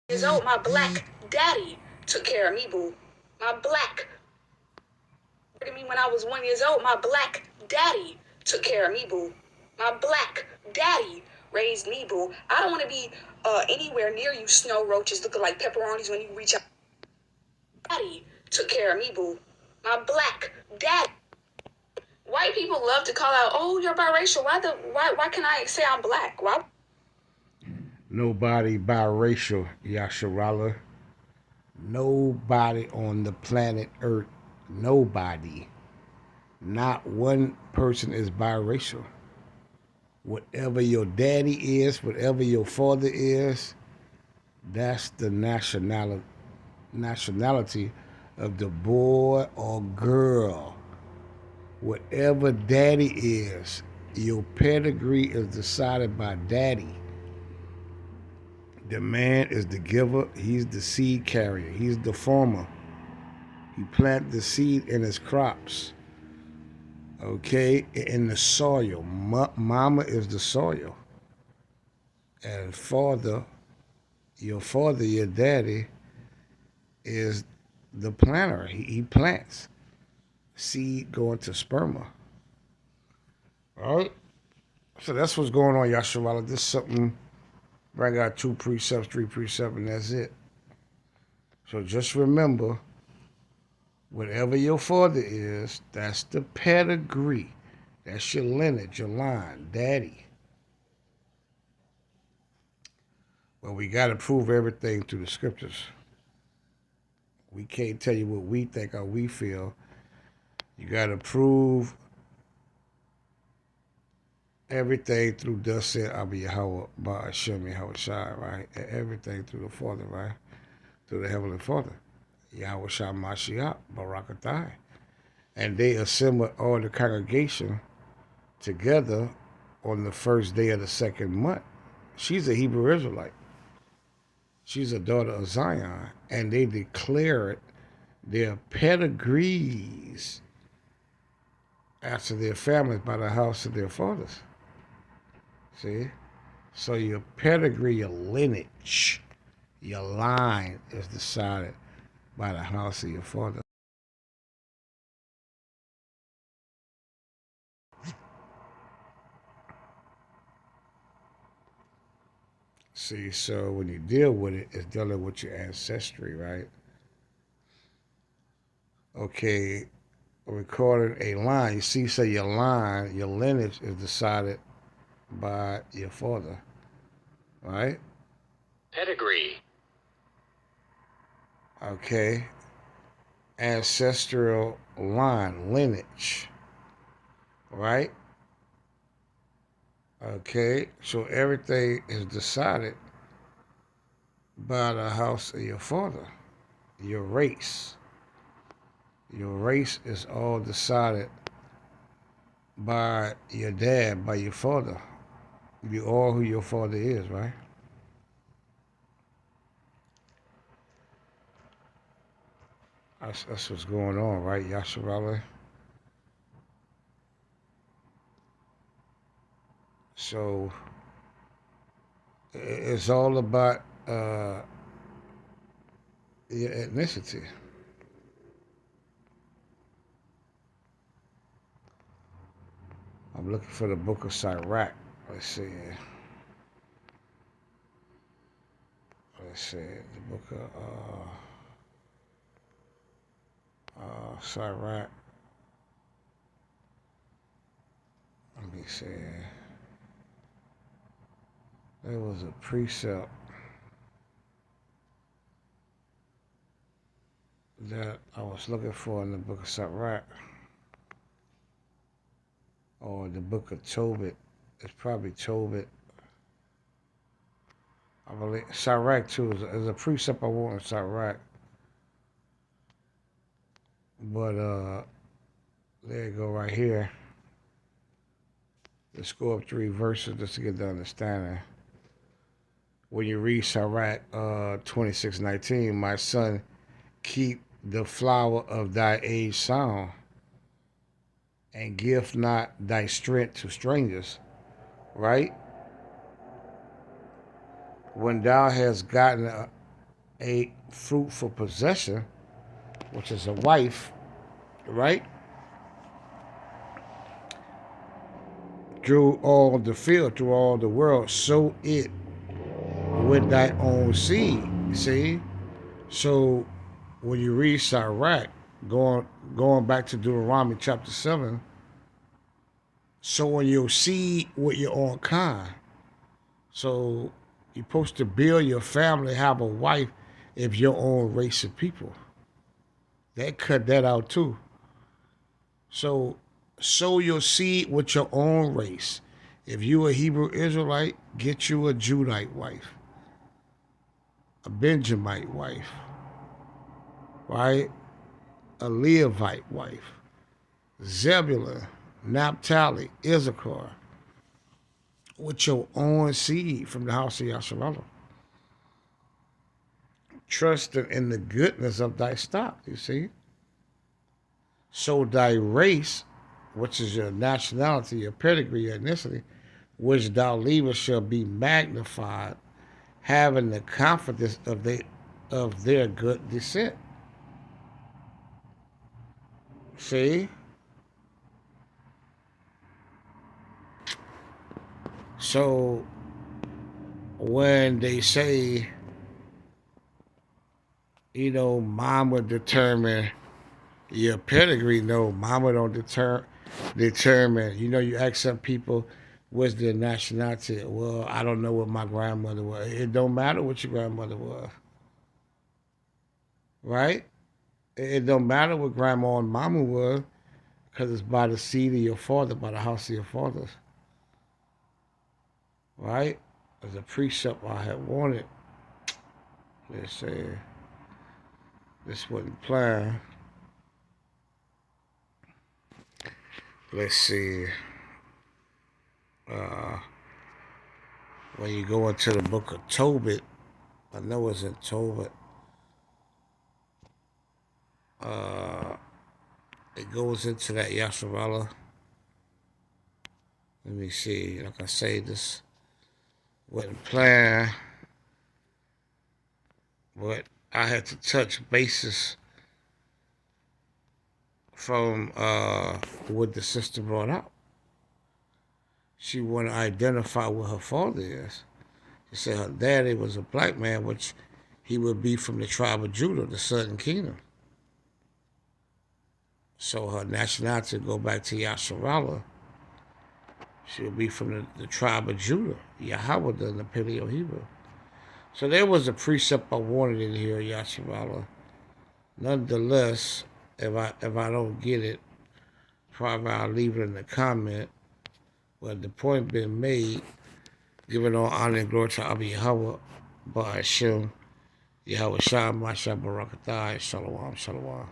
Years old, my black daddy took care of me, boo. My black. Me when I was 1 year old, my black daddy took care of me, boo. My black daddy raised me, boo. I don't want to be anywhere near you snow roaches looking like pepperonis when you reach out. Daddy took care of me, boo. My black daddy. White people love to call out, "Oh, you're biracial." Why can I say I'm black? Why? Nobody biracial, Yasharala. Nobody on the planet Earth, nobody, not one person is biracial. Whatever your daddy is, whatever your father is, that's the nationality of the boy or girl. Whatever daddy is, your pedigree is decided by daddy. The man is the giver, he's the seed carrier, he's the farmer. He planted the seed in his crops, okay, in the soil. Mama is the soil. And your daddy, is the planter. He plants. Seed going to sperma. All right? So that's what's going on, Yasharala. This is something where I got 2 precepts, 3 precepts, and that's it. So just remember, whatever your father is, that's the pedigree. That's your lineage, your line, daddy. But we got to prove everything through the scriptures. We can't tell you what we think or we feel. You got to prove everything through thus said Abba Yahweh, Ba'ashem Yahweh Shai, right? Everything through the Father, right? Through the Heavenly Father. Yahweh Shai Mashiach, Barakatai. And they assembled all the congregation together on the first day of the second month. She's a Hebrew Israelite. She's a daughter of Zion. And they declared their pedigrees after their families by the house of their fathers. See? So your pedigree, your lineage, your line is decided by the house of your father. See, so when you deal with it, it's dealing with your ancestry, right? Okay, recording a line. You see, say your line, your lineage is decided by your father, right? Pedigree. Okay, ancestral line, lineage, right? Okay, so everything is decided by the house of your father, your race. Your race is all decided by your dad, by your father. You are who your father is, right? That's what's going on, right, Yasharala? So it's all about your ethnicity. I'm looking for the book of Sirach. Let's see. Let's see. The book of Sirach. Let me see. There was a precept that I was looking for in the book of Sirach or the book of Tobit. It's probably Tobit. I believe Sirach too is a precept I want in Sirach. But there you go right here. Let's go up 3 verses just to get the understanding. When you read Sirach 26:19, my son, keep the flower of thy age sound, and give not thy strength to strangers, right? When thou hast gotten a fruitful possession, which is a wife, right? Through all the field, through all the world, sow it with thy own seed. See? So when you read Sirach, going back to Deuteronomy chapter 7, sowing your seed with your own kind. So you're supposed to build your family, have a wife, if your own race of people. That cut that out too. So sow your seed with your own race. If you a Hebrew Israelite, get you a Judite wife, a Benjamite wife, right? A Levite wife, Zebulun, Naphtali, Issachar, with your own seed from the house of Yasharallah. Trusting in the goodness of thy stock, you see. So thy race, which is your nationality, your pedigree, your ethnicity, which thou leavest shall be magnified, having the confidence of their good descent. See? So when they say, mama determine your pedigree, no, mama don't determine. You ask some people, what's their nationality? Well, I don't know what my grandmother was. It don't matter what your grandmother was, right? It don't matter what grandma and mama was, because it's by the seed of your father, by the house of your fathers, right? As a precept I had wanted, let's say, this wasn't planned. Let's see. When you go into the book of Tobit, I know it's in Tobit. It goes into that Yasharallah. Let me see. Like I say, this wasn't planned, but I had to touch bases from what the sister brought out. She wanted to identify what her father is. She said her daddy was a black man, which he would be from the tribe of Judah, the southern kingdom. So her nationality would go back to Yasharallah. She would be from the tribe of Judah, Yahweh, the Paleo Hebrew. So there was a precept I wanted in here, Yasharallah. Nonetheless, if I don't get it, probably I'll leave it in the comment. But the point being made, giving all honor and glory to Abba Yahweh, Ba'ashem, Yahweh Shah, Masha Barakatai, Shalom, Shalom.